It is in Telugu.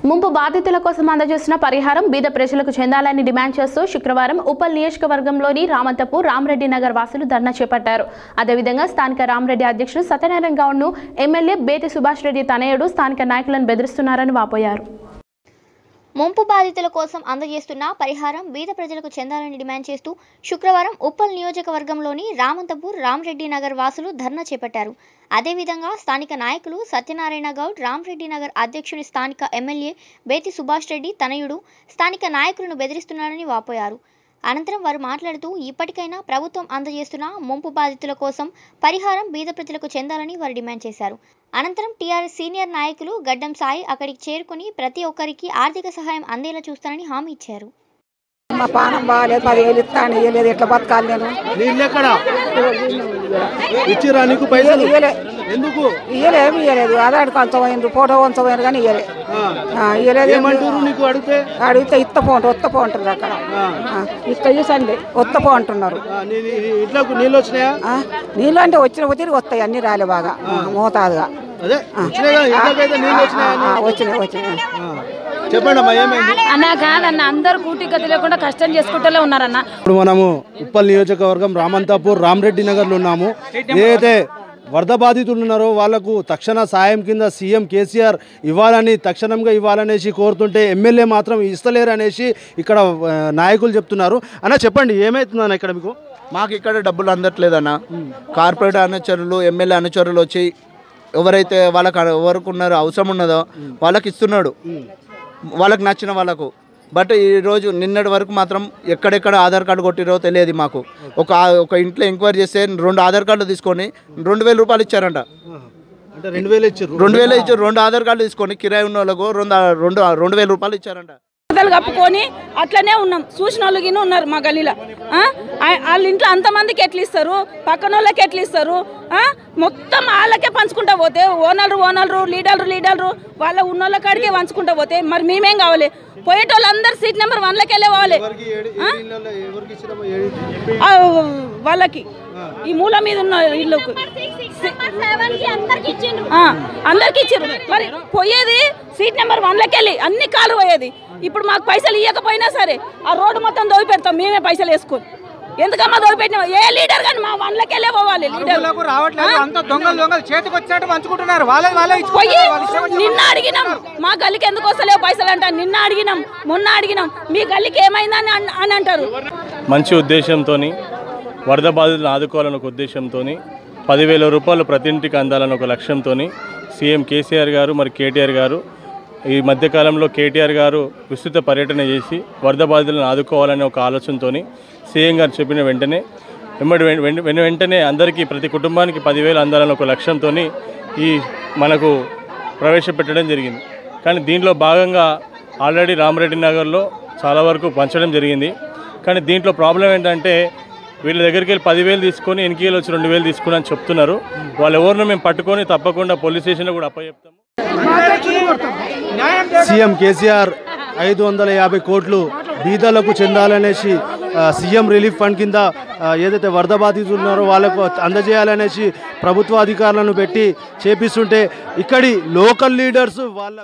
ముంపు బాధితుల కోసం అందజేస్తున్న పరిహారం బీద ప్రజలకు చెందాలని డిమాండ్ చేస్తూ శుక్రవారం ఉప్పల్ నియోజకవర్గంలోని రామంతపూర్ రామరెడ్డి నగర్ వాసులు ధర్నా చేపట్టారు. అదేవిధంగా స్థానిక రామరెడ్డి అధ్యక్షుడు సత్యనారాయణ గౌడ్ను ఎమ్మెల్యే బేతి సుభాష్ రెడ్డి తనయుడు స్థానిక నాయకులను బెదిరిస్తున్నారని వాపోయారు. ముంపు బాధితుల కోసం అందజేస్తున్న పరిహారం బీద ప్రజలకు చెందాలని డిమాండ్ చేస్తూ శుక్రవారం ఉప్పల్ నియోజకవర్గంలోని రామంతపూర్ రామరెడ్డి నగర్ వాసులు ధర్నా చేపట్టారు. అదేవిధంగా స్థానిక నాయకులు సత్యనారాయణ గౌడ్, రామరెడ్డి నగర్ అధ్యక్షుడి స్థానిక ఎమ్మెల్యే బేతి సుభాష్ రెడ్డి తనయుడు స్థానిక నాయకులను బెదిరిస్తున్నారని వాపోయారు. అనంతరం వారు మాట్లాడుతూ ఇప్పటికైనా ప్రభుత్వం అందజేస్తున్న ముంపు బాధితుల కోసం పరిహారం బీద ప్రజలకు చెందాలని వారు డిమాండ్ చేశారు. అనంతరం టీఆర్ఎస్ సీనియర్ నాయకులు గడ్డం సాయి అక్కడికి చేరుకుని ప్రతి ఒక్కరికి ఆర్థిక సహాయం అందేలా చూస్తానని హామీ ఇచ్చారు. మా పానం బాగాలేదు, 10,000 ఇస్తాను, ఇవ్వలేదు, ఎట్లా బతకాలి నేను? ఇవ్వలేము, ఇవ్వలేదు. ఆధార్ కొంచెం పోయింది, ఫోటో కొంచెం పోయింది కానీ ఇవ్వలేదు. అడిగితే ఇత్తపో అంటారు అక్కడ, ఇస్తండి ఒత్తపో అంటున్నారు. నీళ్ళు అంటే వచ్చిన తిరిగి వస్తాయి, అన్ని రాలే బాగా మోతాదుగా వచ్చినాయి. చెప్పండి అన్నా. కాదన్న, అందరు కూటి గతి లేకుండా కష్టం చేసుకుంటూనే ఉన్నారన్న. ఇప్పుడు మనము ఉప్పల్ నియోజకవర్గం రామంతపూర్ రామరెడ్డి నగర్లో ఉన్నాము. ఏదైతే వరద బాధితులు ఉన్నారో వాళ్లకు తక్షణ సాయం కింద సీఎం కేసీఆర్ తక్షణంగా ఇవ్వాలనేసి కోరుతుంటే ఎమ్మెల్యే మాత్రం ఇస్తలేరు అనేసి ఇక్కడ నాయకులు చెప్తున్నారు. అన్న చెప్పండి, ఏమవుతుందన్న ఇక్కడ మీకు? మాకు ఇక్కడ డబ్బులు అందట్లేదన్న. కార్పొరేట్ అనుచరులు, ఎమ్మెల్యే అనుచరులు వచ్చి ఎవరైతే ఎవరికి ఉన్నారో అవసరం ఉన్నదో వాళ్ళకి ఇస్తున్నాడు, వాళ్ళకి నచ్చిన వాళ్ళకు. బట్ ఈరోజు నిన్నటి వరకు మాత్రం ఎక్కడెక్కడ ఆధార్ కార్డు కొట్టిరో తెలియదు మాకు. ఒక ఇంట్లో ఎంక్వైరీ చేస్తే 2 ఆధార్ కార్డులు తీసుకొని 2,000 రూపాయలు ఇచ్చారంట. 2,000 ఇచ్చారు. 2 ఆధార్ కార్డులు తీసుకొని కిరాయి ఉన్న వాళ్ళకు 2,000 రూపాయలు ఇచ్చారంట. కప్పుకొని అట్లనే ఉన్నాం. చూసిన వాళ్ళకి ఉన్నారు మా గల్లీలో. వాళ్ళ ఇంట్లో అంతమందికి ఎట్లు ఇస్తారు, పక్కన వాళ్ళకి ఎట్లు ఇస్తారు? మొత్తం వాళ్ళకే పంచుకుంటా పోతే ఓనర్లు లీడర్లు వాళ్ళ ఉన్నోళ్ళ కాడికే పంచుకుంటా పోతే మరి మేమేం కావాలి? పోయేటోళ్ళందరూ సీట్ నెంబర్ 1లోకి వెళ్ళే పోవాలి. వాళ్ళకి ఈ మూల మీద ఉన్న ఇల్లుకు అందరికి ఇచ్చారు. మరి పోయేది సీట్ నెంబర్ 1లోకి వెళ్ళి అన్ని కాలు పోయేది. ఇప్పుడు మాకు పైసలు ఇవ్వకపోయినా సరే ఆ రోడ్డు మొత్తం దోవి పెడతాం మేమే పైసలు వేసుకొని. ఎందుకమ్మా దోవి పెట్టినా? ఏ లీడర్ కానీ మా 1లోకి వెళ్ళే పోవాలి. నిన్న అడిగినాం, మా గల్లికి ఎందుకు వస్తలేవు పైసలు అంట. నిన్న అడిగినాం, మొన్న అడిగినాం, మీ గల్లికి ఏమైందని అని అంటారు. మంచి ఉద్దేశంతో వరద బాధితులను ఆదుకోవాలన్న ఒక ఉద్దేశంతో 10,000 రూపాయలు ప్రతి ఇంటికి అందాలన్న ఒక లక్ష్యంతో సీఎం కేసీఆర్ గారు మరి కేటీఆర్ గారు ఈ మధ్యకాలంలో కేటీఆర్ గారు విస్తృత పర్యటన చేసి వరద బాధితులను ఆదుకోవాలనే ఒక ఆలోచనతో సీఎం గారు చెప్పిన వెంటనే అందరికీ ప్రతి కుటుంబానికి 10,000 అందాలన్న ఒక లక్ష్యంతో ఈ మనకు ప్రవేశపెట్టడం జరిగింది. కానీ దీంట్లో భాగంగా ఆల్రెడీ రామరెడ్డి నగర్లో చాలా వరకు పంచడం జరిగింది. కానీ దీంట్లో ప్రాబ్లం ఏంటంటే వీళ్ళ దగ్గరికి వెళ్ళి 10,000 తీసుకొని ఎన్నికలు వచ్చి 2,000 తీసుకుని అని చెప్తున్నారు. వాళ్ళు ఎవరినో మేము పట్టుకొని తప్పకుండా పోలీస్ స్టేషన్లో కూడా అప్పచెప్తాము. సీఎం కేసీఆర్ 550 కోట్లు బీదలకు చెందాలనేసి సీఎం రిలీఫ్ ఫండ్ కింద ఏదైతే వరద బాధితులు ఉన్నారో వాళ్ళకు అందజేయాలనేసి ప్రభుత్వ అధికారులను పెట్టి చేపిస్తుంటే ఇక్కడి లోకల్ లీడర్స్ వాళ్ళ